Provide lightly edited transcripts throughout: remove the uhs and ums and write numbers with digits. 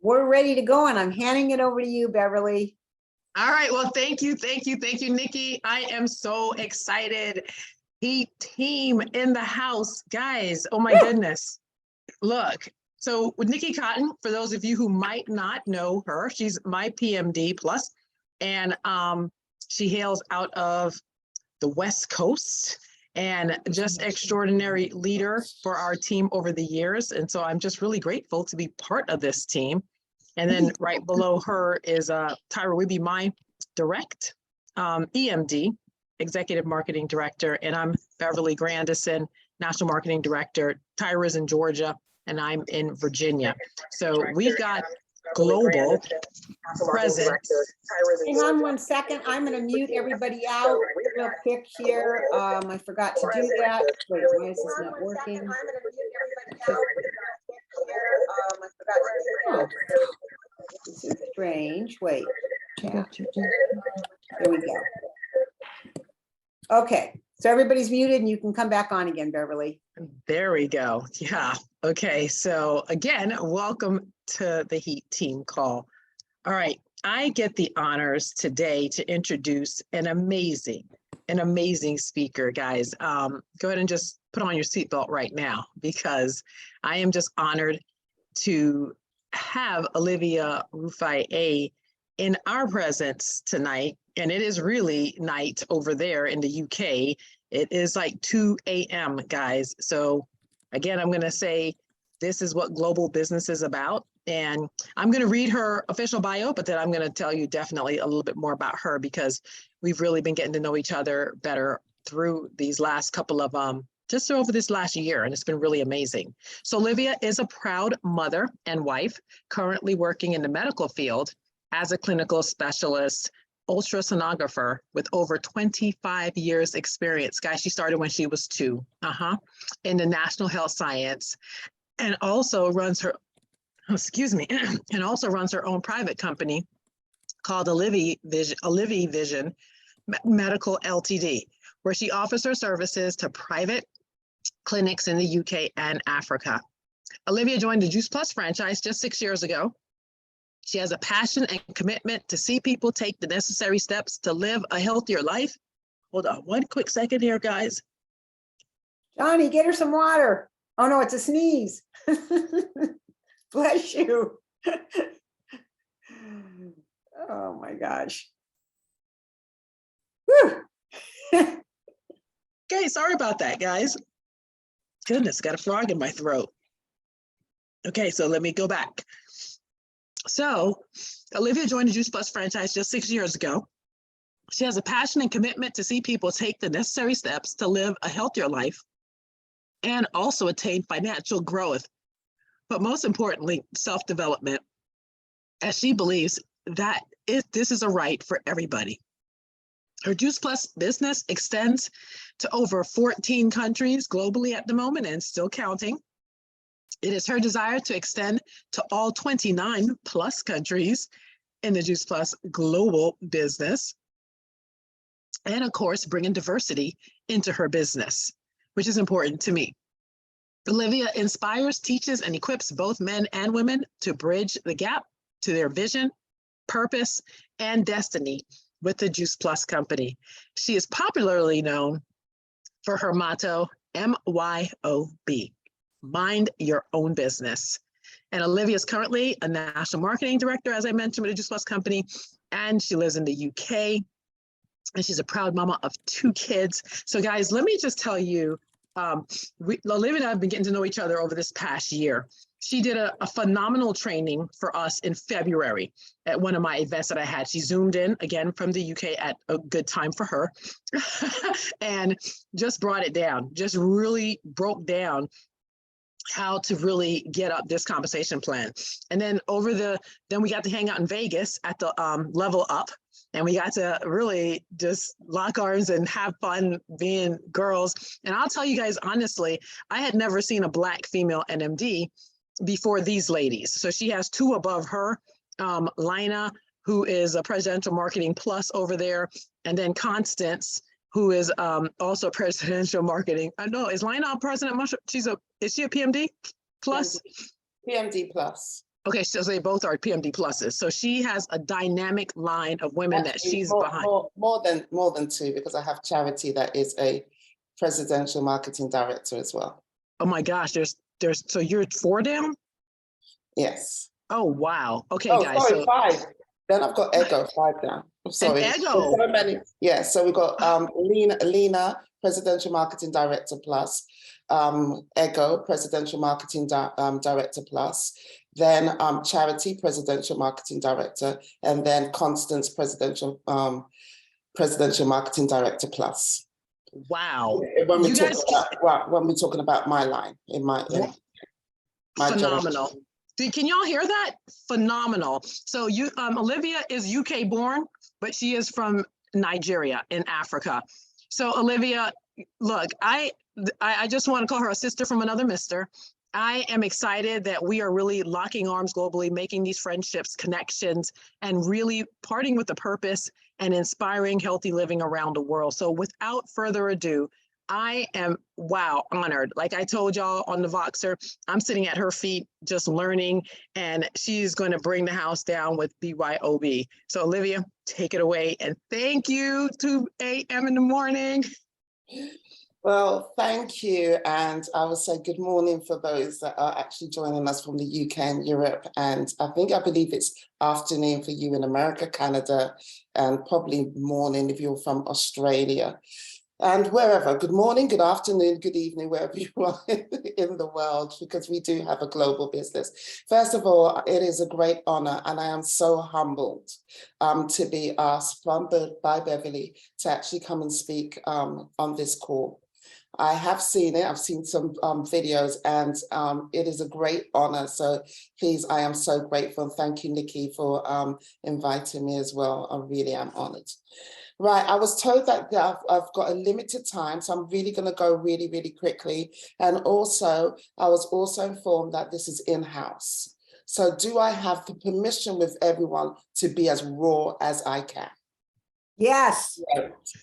We're ready to go, and I'm handing it over to you, Beverly. All right. Well, thank you, Nikki. I am so excited. Heat team in the house, guys. Oh my goodness. Look. So with Nikki Cotton, for those of you who might not know her, she's my PMD plus, and she hails out of the West Coast and just extraordinary leader for our team over the years. And so I'm just really grateful to be part of this team. And then right below her is Tyra Wibby, my direct EMD, Executive Marketing Director, and I'm Beverly Grandison, National Marketing Director. Tyra's in Georgia, and I'm in Virginia. So we've got global presence. Hang on one second. I'm going to mute everybody out real quick here. I forgot to do that. Wait, why is this not working? Oh, this is strange. Wait, chat. There we go. Okay, so everybody's muted and you can come back on again, Beverly. There we go. Yeah. Okay. So again, welcome to the Heat Team call. All right. I get the honors today to introduce an amazing speaker, guys. Go ahead and just put on your seatbelt right now, because I am just honored to have Olivia Rufai in our presence tonight. And it is really night over there in the UK. It is like 2 a.m., guys. So again, I'm going to say this is what global business is about. And I'm going to read her official bio, but then I'm going to tell you definitely a little bit more about her, because we've really been getting to know each other better through these last couple of, just over this last year, and it's been really amazing. So Olivia is a proud mother and wife, currently working in the medical field as a clinical specialist ultrasonographer with over 25 years experience. Guys, she started when she was 2, in the National Health Science, and also runs her, and also runs her own private company called Olivia Vision Medical Ltd, where she offers her services to private clinics in the UK and Africa. Olivia joined the Juice Plus franchise just 6 years ago. She has a passion and commitment to see people take the necessary steps to live a healthier life. Hold on one quick second here, guys. Johnny, get her some water. Oh no, it's a sneeze. Bless you. Oh my gosh. Okay, sorry about that, guys. Goodness, got a frog in my throat. Okay, so let me go back. So Olivia joined the Juice Plus franchise just 6 years ago. She has a passion and commitment to see people take the necessary steps to live a healthier life and also attain financial growth, but most importantly, self-development, as she believes that this is a right for everybody. Her Juice Plus business extends to over 14 countries globally at the moment and still counting. It is her desire to extend to all 29 plus countries in the Juice Plus global business. And of course, bringing diversity into her business, which is important to me. Olivia inspires, teaches, and equips both men and women to bridge the gap to their vision, purpose, and destiny with the Juice Plus company. She is popularly known for her motto, MYOB. Mind your own business. And Olivia is currently a national marketing director, as I mentioned, with the Juice Plus company, and she lives in the UK, and she's a proud mama of 2 kids. So guys, let me just tell you, Olivia and I have been getting to know each other over this past year. She did a phenomenal training for us in February at one of my events that I had. She zoomed in again from the UK at a good time for her and just brought it down, just really broke down how to really get up this compensation plan. And then then we got to hang out in Vegas at the Level Up, and we got to really just lock arms and have fun being girls. And I'll tell you guys, honestly, I had never seen a Black female NMD before these ladies. So she has 2 above her, Lina, who is a presidential marketing plus over there, and then Constance, who is also presidential marketing. I know, is Lina president? Is she a PMD plus? PMD plus. Okay, so they both are PMD pluses. So she has a dynamic line of women that Actually, she's more, behind. more than two, because I have Charity that is a presidential marketing director as well. Oh my gosh, so you're 4 down? Yes. Oh wow. Okay, Oh, guys. sorry, So 5. Then I've got Ego 5 down. I'm sorry. There's Ego. so many. Yeah, so we've got Lena, presidential marketing director plus, Ego, presidential marketing director plus, then Charity, presidential marketing director, and then Constance, presidential marketing director plus. Wow. When we You talk guys about, well, when we're talking about my line in my phenomenal. generation. Can y'all hear that? Phenomenal. So you Olivia is UK born, but she is from Nigeria in Africa. So Olivia, look, I just want to call her a sister from another mister. I am excited that we are really locking arms globally, making these friendships, connections, and really parting with a purpose and inspiring healthy living around the world. So without further ado, I am, wow, honored. Like I told y'all on the Voxer, I'm sitting at her feet just learning, and she's going to bring the house down with BYOB. So Olivia, take it away. And thank you, 2 a.m. in the morning. Well, thank you. And I will say good morning for those that are actually joining us from the UK and Europe. And I believe it's afternoon for you in America, Canada, and probably morning if you're from Australia. And wherever, good morning, good afternoon, good evening, wherever you are in the world, because we do have a global business. First of all, it is a great honor, and I am so humbled to be asked by Beverly to actually come and speak on this call. I have seen it, I've seen some videos, and it is a great honor. So please, I am so grateful. And thank you, Nikki, for inviting me as well. I really am honored. Right, I was told that I've got a limited time, so I'm really going to go really, really quickly. And also, I was also informed that this is in-house. So do I have the permission with everyone to be as raw as I can? Yes.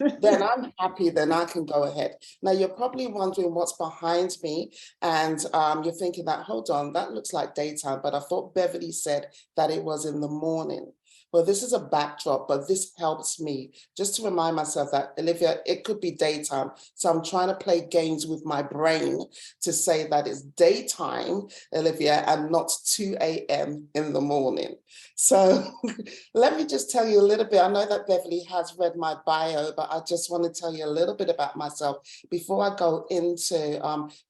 Then I'm happy, then I can go ahead. Now, you're probably wondering what's behind me, and you're thinking that, hold on, that looks like daytime, but I thought Beverly said that it was in the morning. Well, this is a backdrop, but this helps me just to remind myself that, Olivia, it could be daytime. So I'm trying to play games with my brain to say that it's daytime, Olivia, and not 2 a.m. in the morning. So let me just tell you a little bit. I know that Beverly has read my bio, but I just want to tell you a little bit about myself before I go into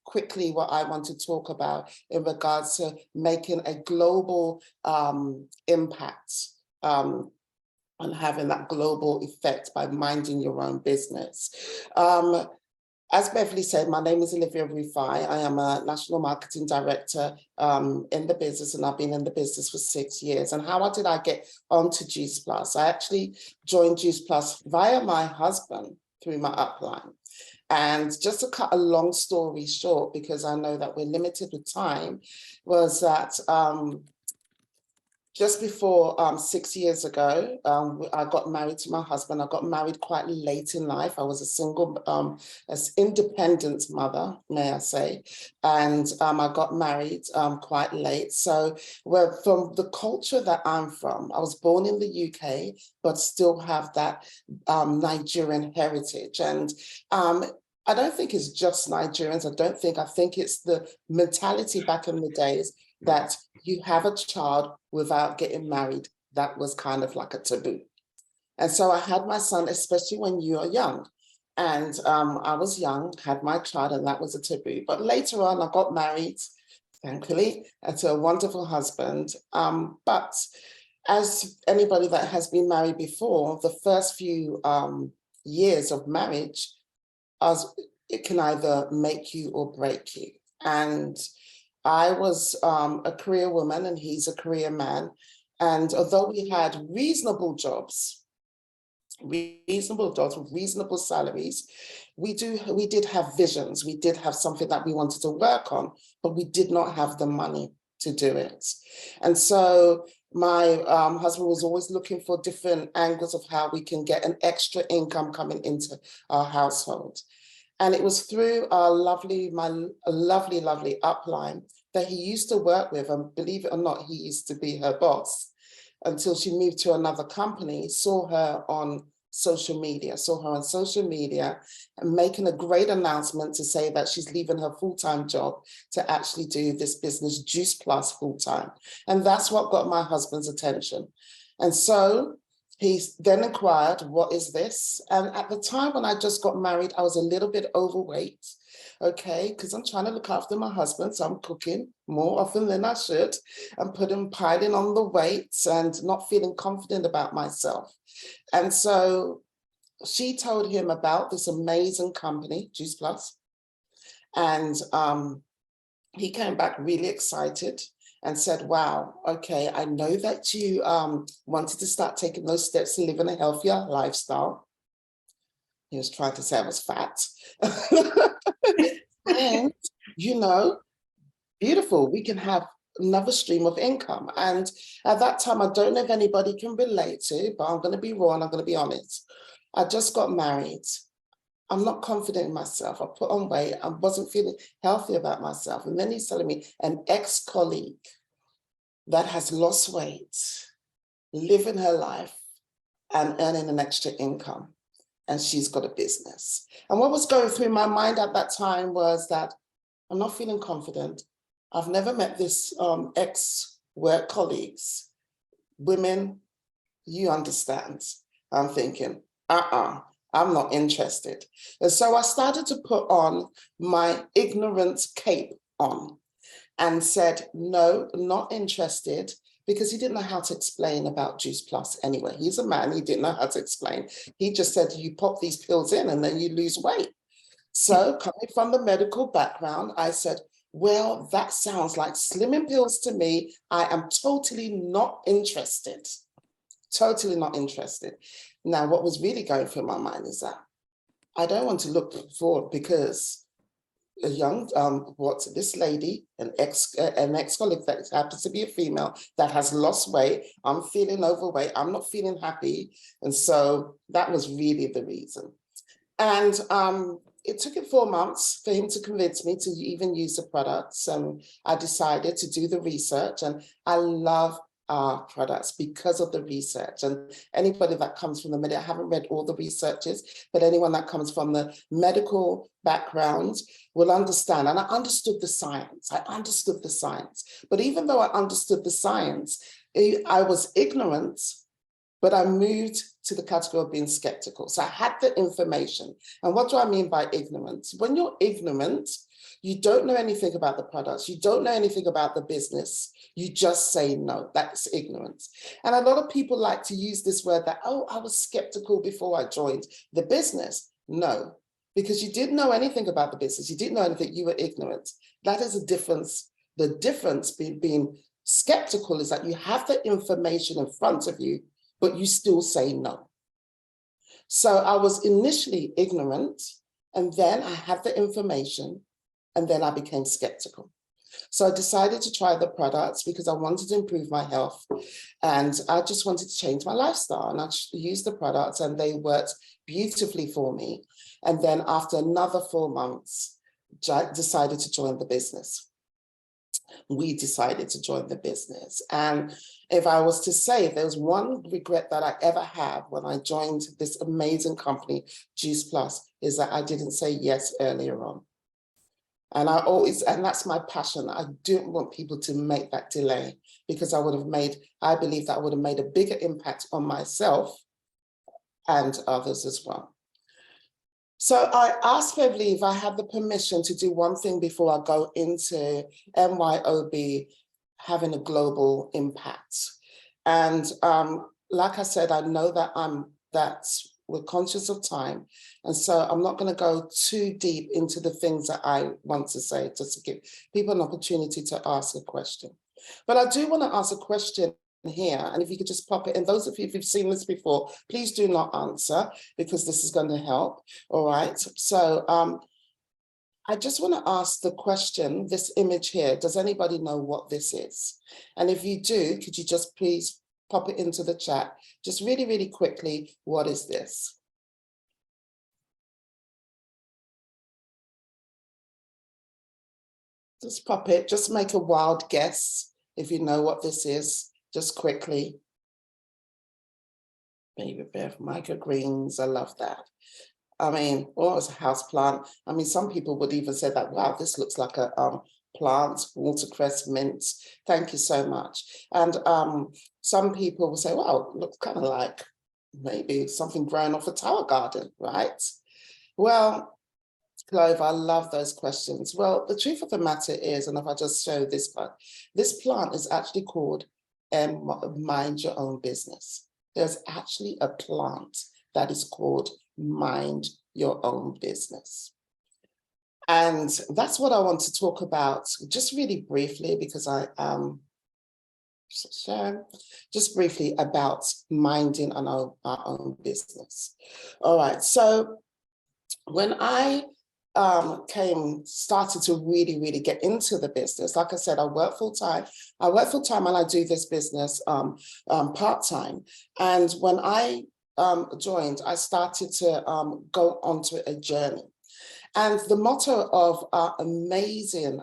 quickly what I want to talk about in regards to making a global impact. And having that global effect by minding your own business. As Beverly said, my name is Olivia Rufai. I am a national marketing director in the business, and I've been in the business for 6 years. And how did I get onto Juice Plus? I actually joined Juice Plus via my husband through my upline. And just to cut a long story short, because I know that we're limited with time, was that just before 6 years ago, I got married to my husband. I got married quite late in life. I was a single, independent mother, may I say, and I got married quite late. So we're from the culture that I'm from. I was born in the UK, but still have that Nigerian heritage. And I don't think it's just Nigerians. I think it's the mentality back in the days that you have a child without getting married. That was kind of like a taboo. And so I had my son, especially when you are young. And I was young, had my child, and that was a taboo. But later on, I got married, thankfully, to a wonderful husband. But as anybody that has been married before, the first few years of marriage, it can either make you or break you. And I was a career woman and he's a career man. And although we had reasonable jobs with reasonable salaries, we did have visions. We did have something that we wanted to work on, but we did not have the money to do it. And so my husband was always looking for different angles of how we can get an extra income coming into our household. And it was through our lovely upline that he used to work with, and believe it or not, he used to be her boss until she moved to another company, saw her on social media and making a great announcement to say that she's leaving her full-time job to actually do this business, Juice Plus, full-time. And that's what got my husband's attention. And so he then inquired, what is this? And at the time when I just got married, I was a little bit overweight. Okay, because I'm trying to look after my husband, so I'm cooking more often than I should. I'm piling on the weights and not feeling confident about myself. And so she told him about this amazing company, Juice Plus. And he came back really excited and said, wow, okay, I know that you wanted to start taking those steps to live in a healthier lifestyle. He was trying to say I was fat. And, you know, beautiful, we can have another stream of income. And at that time, I don't know if anybody can relate to, but I'm going to be raw and I'm going to be honest. I just got married. I'm not confident in myself. I put on weight. I wasn't feeling healthy about myself. And then he's telling me an ex-colleague that has lost weight, living her life and earning an extra income. And she's got a business. And what was going through my mind at that time was that I'm not feeling confident. I've never met this ex-work colleagues. Women, you understand. I'm thinking, I'm not interested. And so I started to put on my ignorance cape on and said, no, not interested, because he didn't know how to explain about Juice Plus anyway. He's a man, he didn't know how to explain. He just said, you pop these pills in and then you lose weight. So coming from the medical background, I said, well, that sounds like slimming pills to me. I am totally not interested. Totally not interested. Now, what was really going through my mind is that I don't want to look forward, because a young, this lady, an ex-colleague that happens to be a female that has lost weight, I'm feeling overweight, I'm not feeling happy. And so that was really the reason. And it took him 4 months for him to convince me to even use the products. And I decided to do the research, and I love our products because of the research. And anybody that comes from the medical, I haven't read all the researches, but anyone that comes from the medical background will understand. And I understood the science. But even though I understood the science, I was ignorant, but I moved to the category of being skeptical. So I had the information. And what do I mean by ignorance? When you're ignorant, you don't know anything about the products. You don't know anything about the business. You just say no. That's ignorance. And a lot of people like to use this word that, oh, I was skeptical before I joined the business. No, because you didn't know anything about the business. You didn't know anything. You were ignorant. That is a difference. The difference being skeptical is that you have the information in front of you, but you still say no. So I was initially ignorant, and then I had the information, and then I became skeptical. So I decided to try the products because I wanted to improve my health, and I just wanted to change my lifestyle. And I used the products, and they worked beautifully for me. And then after another 4 months, decided to join the business. We decided to join the business. And if I was to say, if there was one regret that I ever had when I joined this amazing company, Juice Plus, is that I didn't say yes earlier on. And and that's my passion. I don't want people to make that delay, because I believe that I would have made a bigger impact on myself and others as well. So I asked Beverly if I had the permission to do one thing before I go into MYOB having a global impact. And like I said, I know that we're conscious of time. And so I'm not going to go too deep into the things that I want to say, just to give people an opportunity to ask a question. But I do want to ask a question here, and if you could just pop it, and those of you who've seen this before, please do not answer, because this is going to help. All right, so I just want to ask the question, this image here, does anybody know what this is? And if you do, could you just please pop it into the chat, just really, really quickly, what is this? Just pop it, just make a wild guess if you know what this is, just quickly. Baby Beth, microgreens, I love that. I mean, oh, it's a house plant. I mean, some people would even say that, wow, this looks like a plant, watercress, mint. Thank you so much. And some people will say, wow, it looks kind of like maybe something growing off a tower garden, right? Well, Clove, I love those questions. Well, the truth of the matter is, and if I just show this part, this plant is actually called Mind Your Own Business. There's actually a plant that is called Mind Your Own Business. And that's what I want to talk about just really briefly, because just briefly about minding our own business. All right, so when I started to really get into the business, like I said, I work full time and I do this business part-time. And when I joined, I started to go onto a journey. And the motto of our amazing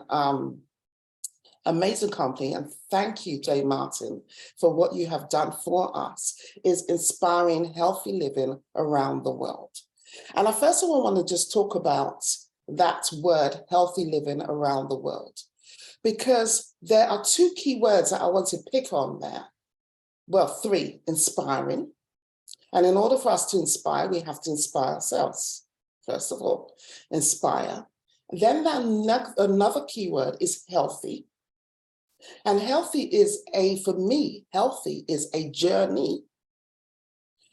company, and thank you, Jay Martin, for what you have done for us, is inspiring healthy living around the world. And I first of all want to just talk about that word, healthy living around the world, because there are two key words that I want to pick on there. Well, three: inspiring. And in order for us to inspire, we have to inspire ourselves. First of all, inspire. Then another key word is healthy. And healthy is for me, healthy is a journey.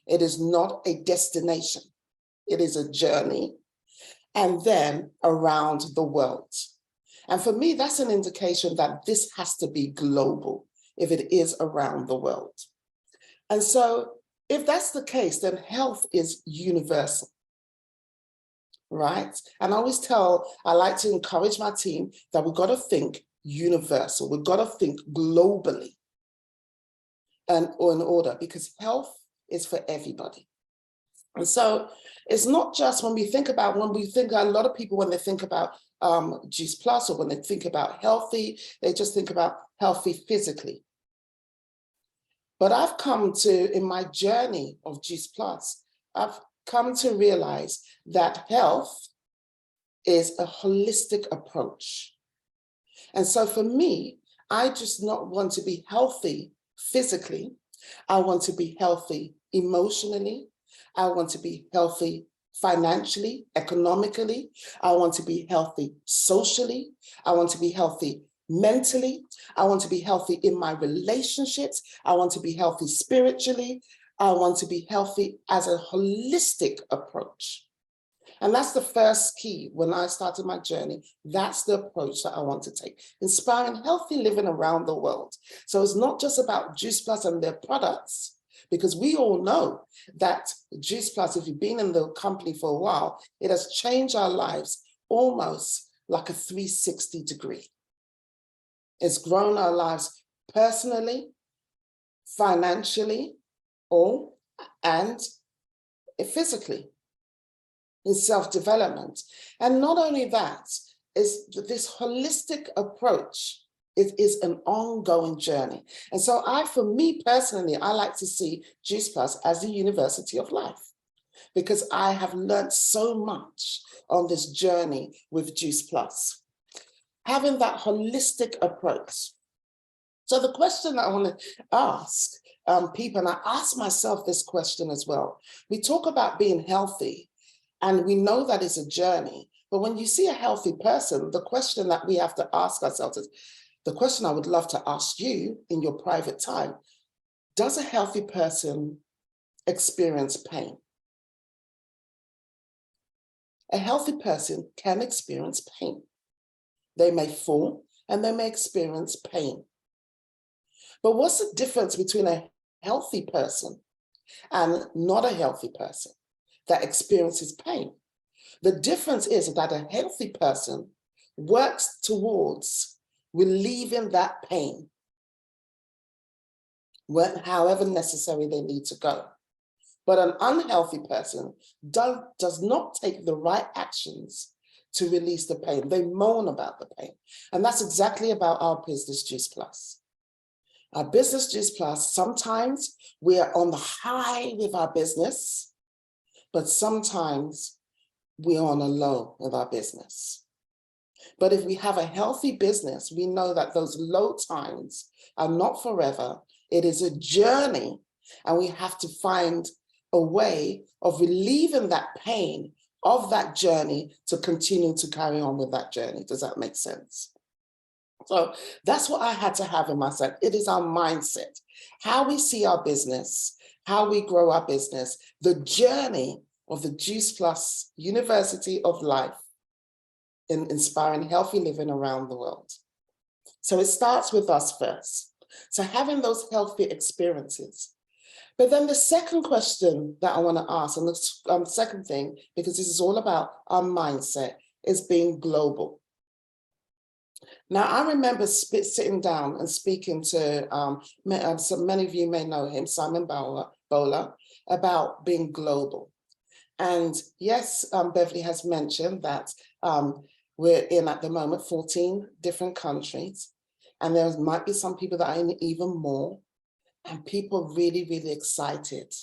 It is not a destination. It is a journey. And then around the world. And for me, that's an indication that this has to be global if it is around the world. And so if that's the case, then health is universal, right? And I like to encourage my team that we've got to think universal. We've got to think globally and in order, because health is for everybody. And so it's not just when we think a lot of people, when they think about Juice Plus, or when they think about healthy, they just think about healthy physically. But I've come to, in my journey of Juice Plus, I've come to realize that health is a holistic approach. And so for me, I just not want to be healthy physically. I want to be healthy emotionally. I want to be healthy financially, economically. I want to be healthy socially. I want to be healthy mentally. I want to be healthy in my relationships. I want to be healthy spiritually. I want to be healthy as a holistic approach. And that's the first key. When I started my journey, that's the approach that I want to take, inspiring healthy living around the world. So it's not just about Juice Plus and their products, because we all know that Juice Plus, if you've been in the company for a while, it has changed our lives almost like a 360 degree. It's grown our lives personally, financially, and physically, in self-development. And not only that, is this holistic approach. It is an ongoing journey. And so for me personally, I like to see Juice Plus as the university of life, because I have learned so much on this journey with Juice Plus. Having that holistic approach. So the question that I want to ask people, and I ask myself this question as well. We talk about being healthy, and we know that it's a journey. But when you see a healthy person, the question that we have to ask ourselves is, the question I would love to ask you in your private time: does a healthy person experience pain? A healthy person can experience pain. They may fall and they may experience pain. But what's the difference between a healthy person and not a healthy person that experiences pain? The difference is that a healthy person works towards relieving that pain, however necessary they need to go. But an unhealthy person does not take the right actions to release the pain. They moan about the pain. And that's exactly about our Business Juice Plus. Our Business Juice Plus, sometimes we're on the high with our business, but sometimes we're on a low with our business. But if we have a healthy business, we know that those low times are not forever. It is a journey, and we have to find a way of relieving that pain of that journey to continue to carry on with that journey. Does that make sense? So that's what I had to have in myself. It is our mindset, how we see our business, how we grow our business, the journey of the Juice Plus University of Life in inspiring healthy living around the world. So it starts with us first. So having those healthy experiences. But then the second question that I want to ask, and the second thing, because this is all about our mindset, is being global. Now, I remember sitting down and speaking to, so many of you may know him, Simon Bowler, about being global. And yes, Beverly has mentioned that we're in, at the moment, 14 different countries. And there might be some people that are in even more. And people really, really excited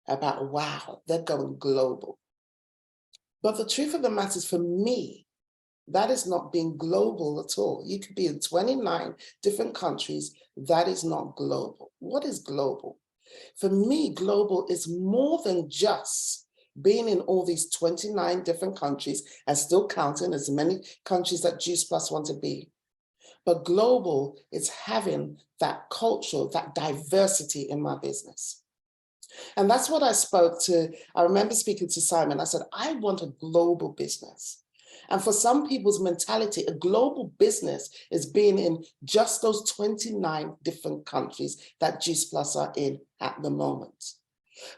about, wow, they're going global. But the truth of the matter is, for me, that is not being global at all. You could be in 29 different countries. That is not global. What is global? For me, global is more than just being in all these 29 different countries and still counting as many countries that Juice Plus want to be. But global is having that culture, that diversity in my business. And that's what I remember speaking to Simon. I said, I want a global business. And for some people's mentality, a global business is being in just those 29 different countries that Juice Plus are in at the moment.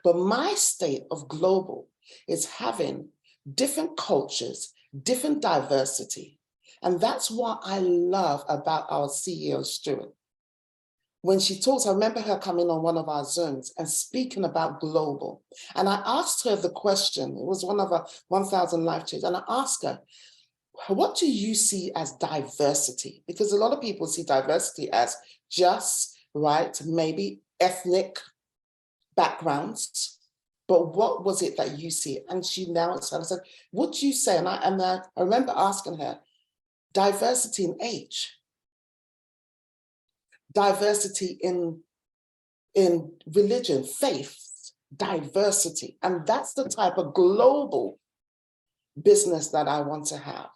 But my state of global is having different cultures, different diversity. And that's what I love about our CEO, Stuart. When she talks, I remember her coming on one of our Zooms and speaking about global. And I asked her the question, it was one of our 1000 Life Change, and I asked her, what do you see as diversity? Because a lot of people see diversity as just, right, maybe ethnic backgrounds. But what was it that you see? And she now said, what do you say? And I remember asking her, diversity in age, diversity in religion, faith, diversity. And that's the type of global business that I want to have.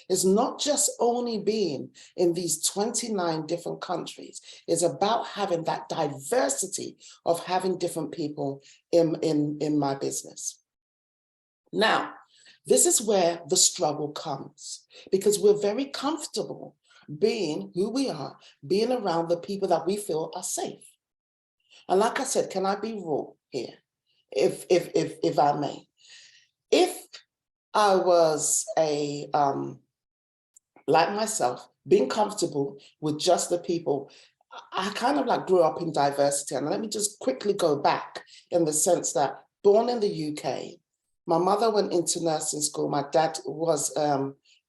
It's not just only being in these 29 different countries. It's about having that diversity of having different people in my business. Now, this is where the struggle comes, because we're very comfortable being who we are, being around the people that we feel are safe. And like I said, can I be raw here, if I may? If I was like myself, being comfortable with just the people, I kind of like grew up in diversity. And let me just quickly go back in the sense that born in the UK, my mother went into nursing school. My dad was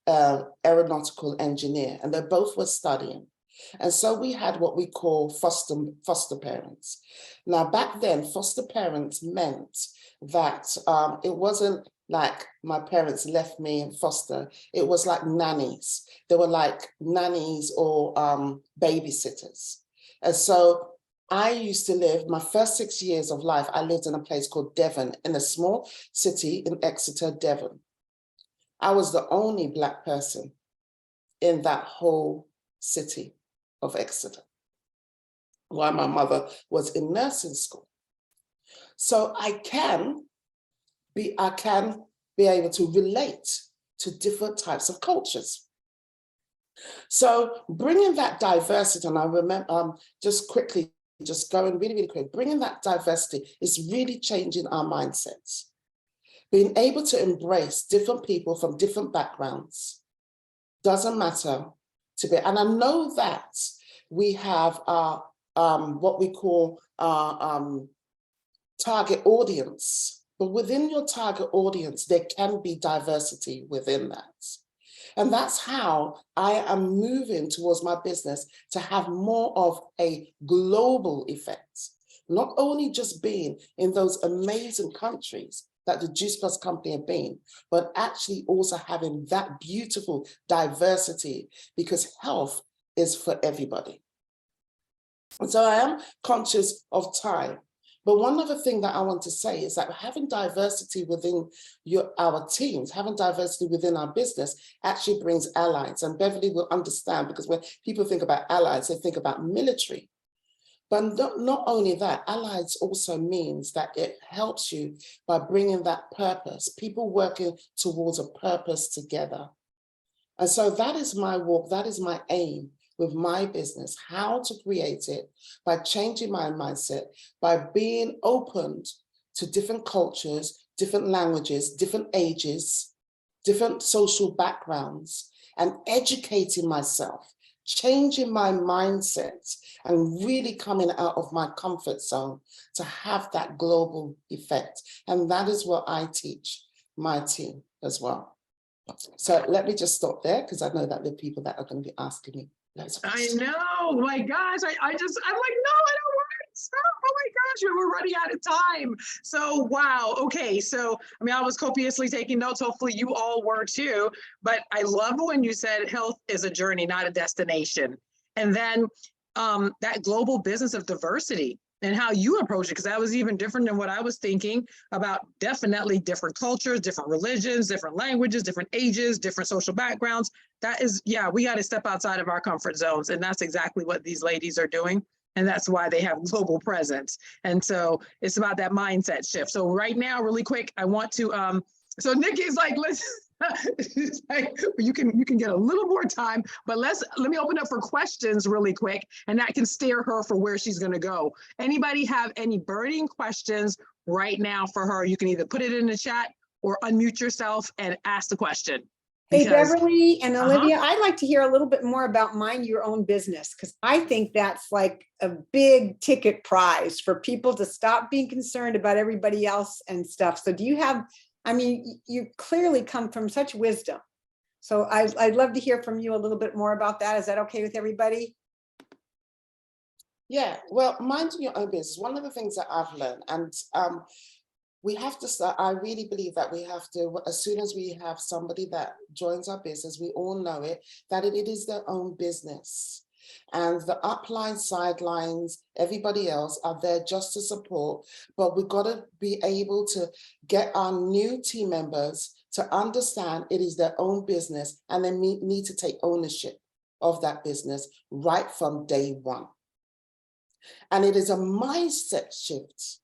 aeronautical engineer, and they both were studying. And so we had what we call foster parents. Now, back then, foster parents meant that it wasn't like my parents left me in foster. It was like nannies. They were like nannies or babysitters. And so I used to live, my first 6 years of life, I lived in a place called Devon, in a small city in Exeter, Devon. I was the only Black person in that whole city of Exeter, while my mother was in nursing school. So I can be able to relate to different types of cultures. So bringing that diversity, and I remember just quickly, just going really, really quick, bringing that diversity is really changing our mindsets. Being able to embrace different people from different backgrounds doesn't matter to be, and I know that we have what we call our target audience But within your target audience, there can be diversity within that. And that's how I am moving towards my business to have more of a global effect, not only just being in those amazing countries that the Juice Plus company have been, but actually also having that beautiful diversity, because health is for everybody. And so I am conscious of time. But one other thing that I want to say is that having diversity within our teams, having diversity within our business actually brings allies. And Beverly will understand, because when people think about allies, they think about military. But not only that, allies also means that it helps you by bringing that purpose, people working towards a purpose together. And so that is my walk, that is my aim with my business, how to create it by changing my mindset, by being open to different cultures, different languages, different ages, different social backgrounds, and educating myself, changing my mindset, and really coming out of my comfort zone to have that global effect. And that is what I teach my team as well. So let me just stop there, because I know that there are people that are going to be asking me. I know, my gosh, I'm like, no, I don't want to stop. Oh my gosh, we're running out of time. So, wow. Okay. So, I mean, I was copiously taking notes. Hopefully you all were too, but I love when you said health is a journey, not a destination. And then that global business of diversity and how you approach it, because that was even different than what I was thinking about. Definitely different cultures, different religions, different languages, different ages, different social backgrounds. That is, yeah, we got to step outside of our comfort zones. And that's exactly what these ladies are doing. And that's why they have global presence. And so it's about that mindset shift. So right now, really quick, I want to, so Nikki's like, listen, like, you can get a little more time, but let me open up for questions really quick, and that can steer her for where she's going to go. Anybody have any burning questions right now for her? You can either put it in the chat or unmute yourself and ask the question. Hey, Beverly and Olivia, I'd like to hear a little bit more about mind your own business, because I think that's like a big ticket prize for people to stop being concerned about everybody else and stuff. So do you have, I mean, you clearly come from such wisdom. So I'd love to hear from you a little bit more about that. Is that okay with everybody? Yeah, well, minding your own business, one of the things that I've learned, and we have to start, I really believe that we have to, as soon as we have somebody that joins our business, we all know it, that it is their own business. And the upline, sidelines, everybody else are there just to support, but we've got to be able to get our new team members to understand it is their own business, and they need to take ownership of that business right from day one. And it is a mindset shift.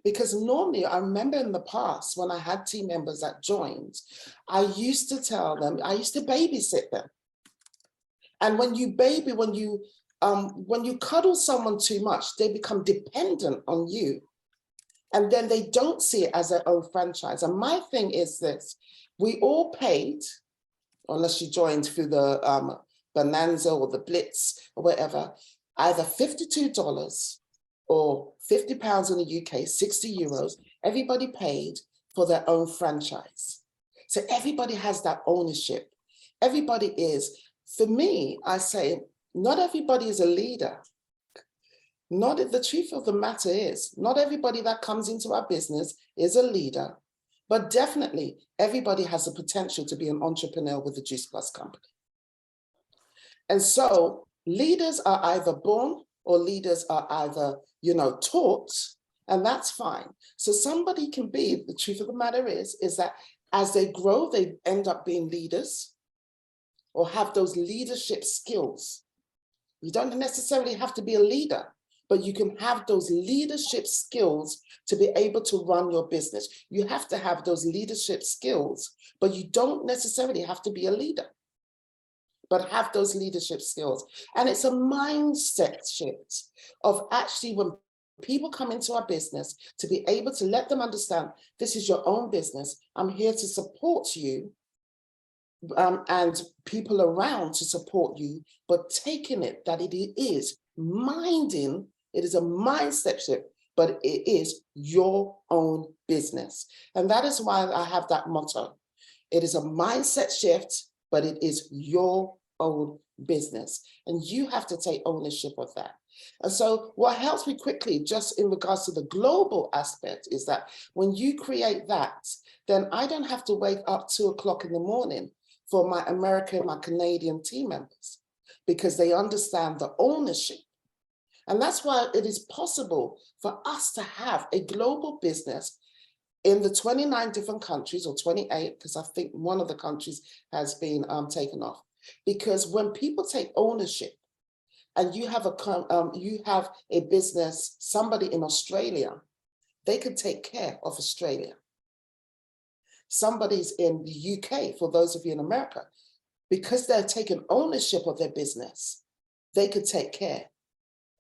Because normally, I remember in the past when I had team members that joined, I used to tell them, I used to babysit them. And when you cuddle someone too much, they become dependent on you. And then they don't see it as their own franchise. And my thing is this, we all paid, unless you joined through the Bonanza or the Blitz or whatever, either $52 or £50 in the UK, 60 euros, everybody paid for their own franchise. So everybody has that ownership. Everybody is, for me, I say, not everybody is a leader. The truth of the matter is, not everybody that comes into our business is a leader, but definitely everybody has the potential to be an entrepreneur with the Juice Plus company. And so leaders are either born or leaders are either, taught, and that's fine. So somebody can be, the truth of the matter is that as they grow, they end up being leaders or have those leadership skills. You don't necessarily have to be a leader, but you can have those leadership skills to be able to run your business. You have to have those leadership skills, but you don't necessarily have to be a leader, but have those leadership skills. And it's a mindset shift of actually, when people come into our business, to be able to let them understand, this is your own business. I'm here to support you, and people around to support you, but taking it that it is minding, it is a mindset shift, but it is your own business. And that is why I have that motto. It is a mindset shift, but it is your own business. And you have to take ownership of that. And so what helps me quickly, just in regards to the global aspect, is that when you create that, then I don't have to wake up 2 o'clock in the morning for my American, my Canadian team members, because they understand the ownership. And that's why it is possible for us to have a global business in the 29 different countries, or 28, because I think one of the countries has been taken off. Because when people take ownership, and you have a business, somebody in Australia, they could take care of Australia. Somebody's in the UK, for those of you in America, because they're taking ownership of their business, they could take care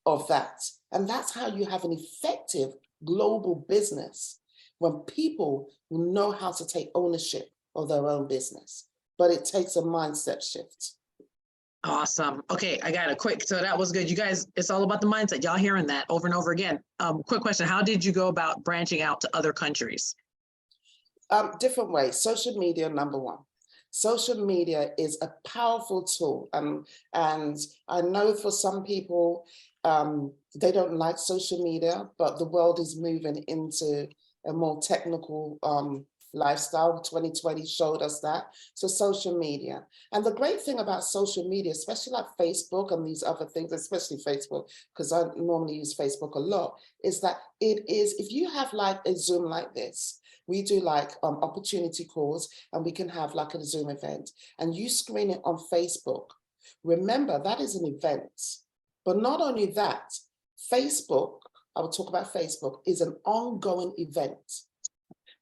of that. And that's how you have an effective global business, when people know how to take ownership of their own business. But it takes a mindset shift. Awesome. Okay, I got a quick, so that was good. You guys, it's all about the mindset. Y'all hearing that over and over again. Quick question, how did you go about branching out to other countries? Different ways. Social media, number one. Social media is a powerful tool. And I know for some people, they don't like social media, but the world is moving into a more technical lifestyle. 2020 showed us that. So social media. And the great thing about social media, especially like Facebook and these other things, especially Facebook, because I normally use Facebook a lot, is that it is, if you have like a Zoom like this, we do like opportunity calls, and we can have like a Zoom event, and you screen it on Facebook. Remember, that is an event. But not only that, Facebook, I will talk about Facebook, is an ongoing event,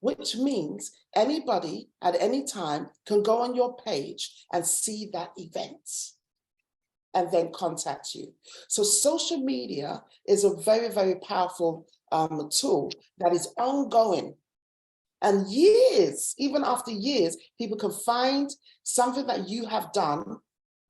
which means anybody at any time can go on your page and see that event and then contact you. So social media is a very, very powerful tool that is ongoing. And years, even after years, people can find something that you have done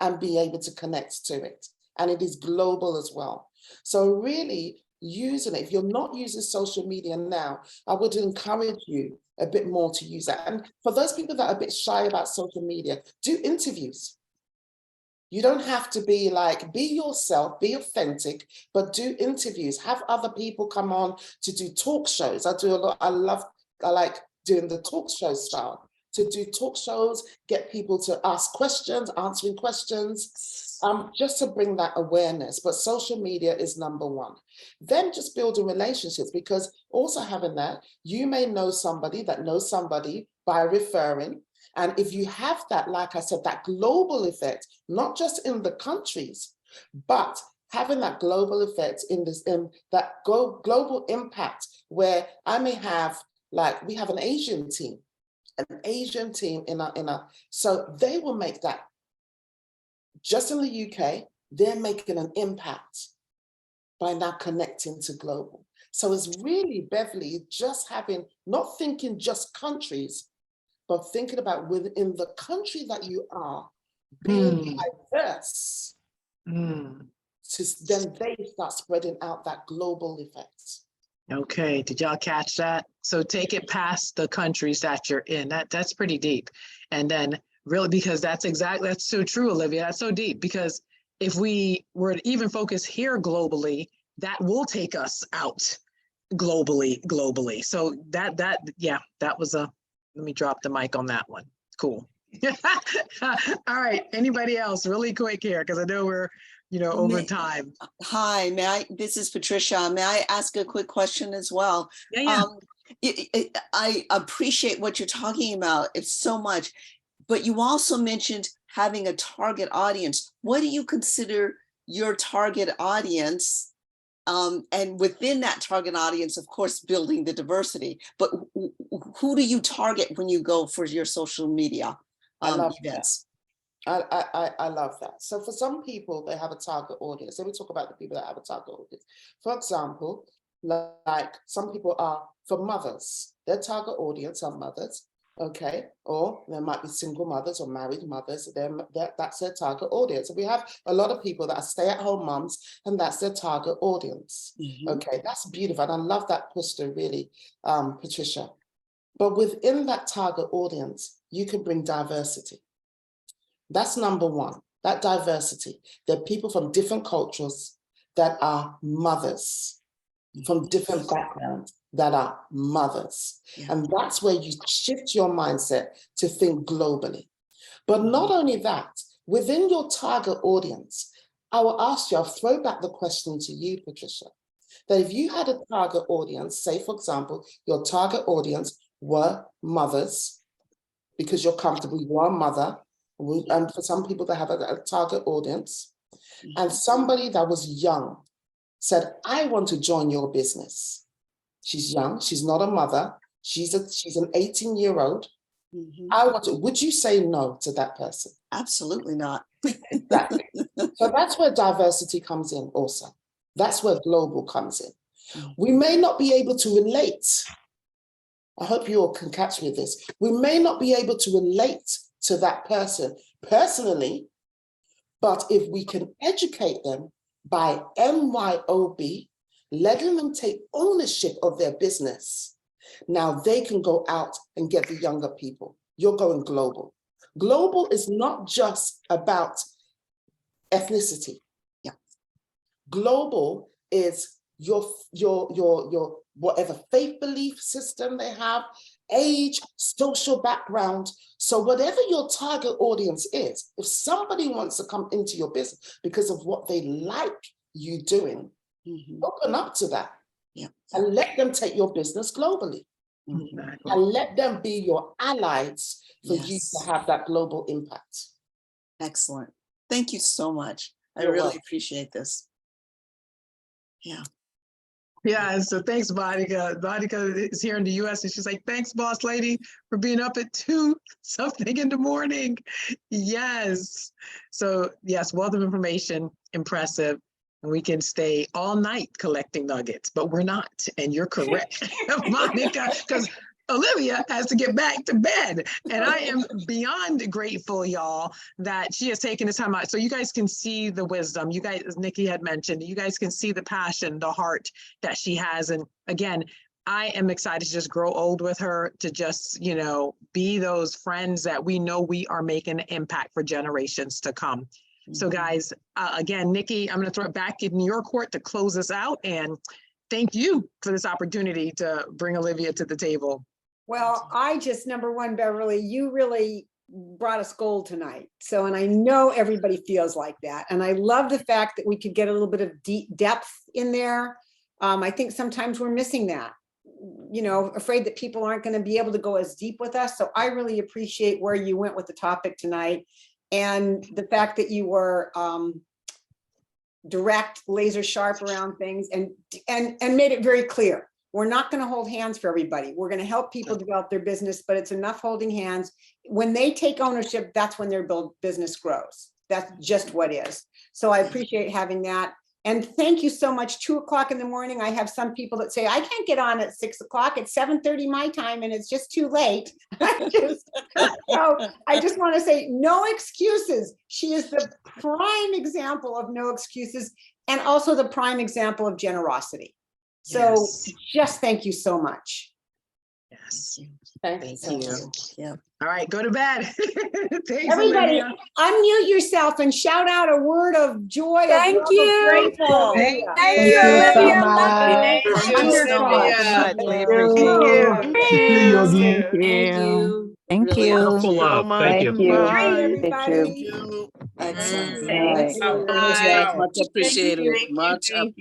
and be able to connect to it. And it is global as well. So really using it, if you're not using social media now, I would encourage you a bit more to use that. And for those people that are a bit shy about social media, do interviews. You don't have to be like, be yourself, be authentic, but do interviews. Have other people come on to do talk shows. I do a lot, I like doing the talk show style, to do talk shows, get people to ask questions, answering questions, just to bring that awareness. But social media is number one. Then just building relationships, because also having that, you may know somebody that knows somebody by referring. And if you have that, like I said, that global effect, not just in the countries, but having that global effect in that global impact, where I may have, like, we have an Asian team in our, so they will make that, just in the UK, they're making an impact by now connecting to global. So it's really, Beverly, just having, not thinking just countries, but thinking about within the country that you are, being diverse, to then they start spreading out that global effect. Okay, did y'all catch that? So take it past the countries that you're in. That's pretty deep. And then really, because that's so true, Olivia, that's so deep, because if we were to even focus here globally, that will take us out globally. So that was let me drop the mic on that one. Cool. All right, anybody else really quick here, because I know we're, over time. Hi, this is Patricia. May I ask a quick question as well? Yeah. I appreciate what you're talking about. It's so much, but you also mentioned having a target audience. What do you consider your target audience? And within that target audience, of course, building the diversity, but who do you target when you go for your social media events? I love that. So for some people, they have a target audience. Let me talk about the people that have a target audience. For example, like some people are for mothers. Their target audience are mothers. Okay, or there might be single mothers or married mothers. That's their target audience. So we have a lot of people that are stay-at-home moms, and that's their target audience. Okay, that's beautiful, and I love that poster, really, Patricia. But within that target audience, you can bring diversity. That's number one. That diversity. There are people from different cultures that are mothers, from different backgrounds that are mothers. Yeah. And that's where you shift your mindset to think globally. But not only that, within your target audience, I will ask you, I'll throw back the question to you, Patricia, that if you had a target audience, say, for example, your target audience were mothers, because you're comfortable, you are a mother, and for some people that have a target audience, and somebody that was young said, I want to join your business. She's young, she's not a mother, she's an 18-year-old. Would you say no to that person? Absolutely not. Exactly. So that's where diversity comes in also. That's where global comes in. We may not be able to relate. I hope you all can catch me with this. We may not be able to relate to that person personally, but if we can educate them by MYOB, letting them take ownership of their business, now they can go out and get the younger people. You're going global. Global is not just about ethnicity. Yeah. Global is your whatever faith belief system they have, age, social background. So whatever your target audience is, if somebody wants to come into your business because of what they like you doing, open up to that. Yeah. And let them take your business globally. And let them be your allies for you to have that global impact. Excellent. Thank you so much. I You're really welcome. appreciate this. Yeah. Yeah, so thanks, Monica. Monica is here in the US and she's like, thanks, boss lady, for being up at 2 something in the morning. Yes. So yes, wealth of information, impressive. And we can stay all night collecting nuggets, but we're not. And you're correct, Monica, because Olivia has to get back to bed. And I am beyond grateful, y'all, that she has taken the time out. So you guys can see the wisdom. You guys, as Nikki had mentioned, you guys can see the passion, the heart that she has. And again, I am excited to just grow old with her, to just, you know, be those friends that we know we are making an impact for generations to come. So guys, again, Nikki, I'm going to throw it back in your court to close us out. And thank you for this opportunity to bring Olivia to the table. Well, I just, number one, Beverly, you really brought us gold tonight. So, and I know everybody feels like that. And I love the fact that we could get a little bit of deep depth in there. I think sometimes we're missing that, you know, afraid that people aren't going to be able to go as deep with us. So I really appreciate where you went with the topic tonight. And the fact that you were direct, laser sharp around things, and made it very clear. We're not going to hold hands for everybody. We're going to help people develop their business, but it's enough holding hands. When they take ownership, that's when their business grows. That's just what is. So I appreciate having that. And thank you so much. 2 o'clock in the morning. I have some people that say, I can't get on at 6 o'clock. It's 7:30 my time and it's just too late. So I just want to say no excuses. She is the prime example of no excuses, and also the prime example of generosity. So just thank you so much. Yes. Thank you. Yeah. All right, go to bed. Thanks, Everybody, Olivia. unmute yourself and shout out a word of joy. Thank you. Grateful. Thank you, Thank you so Olivia. much. Thank you so much. We Thank you. Thank you. Thank Really you. appreciate Full it. love. Thank you. Great, Bye. everybody. Excellent. Right. Much appreciated. Much appreciated.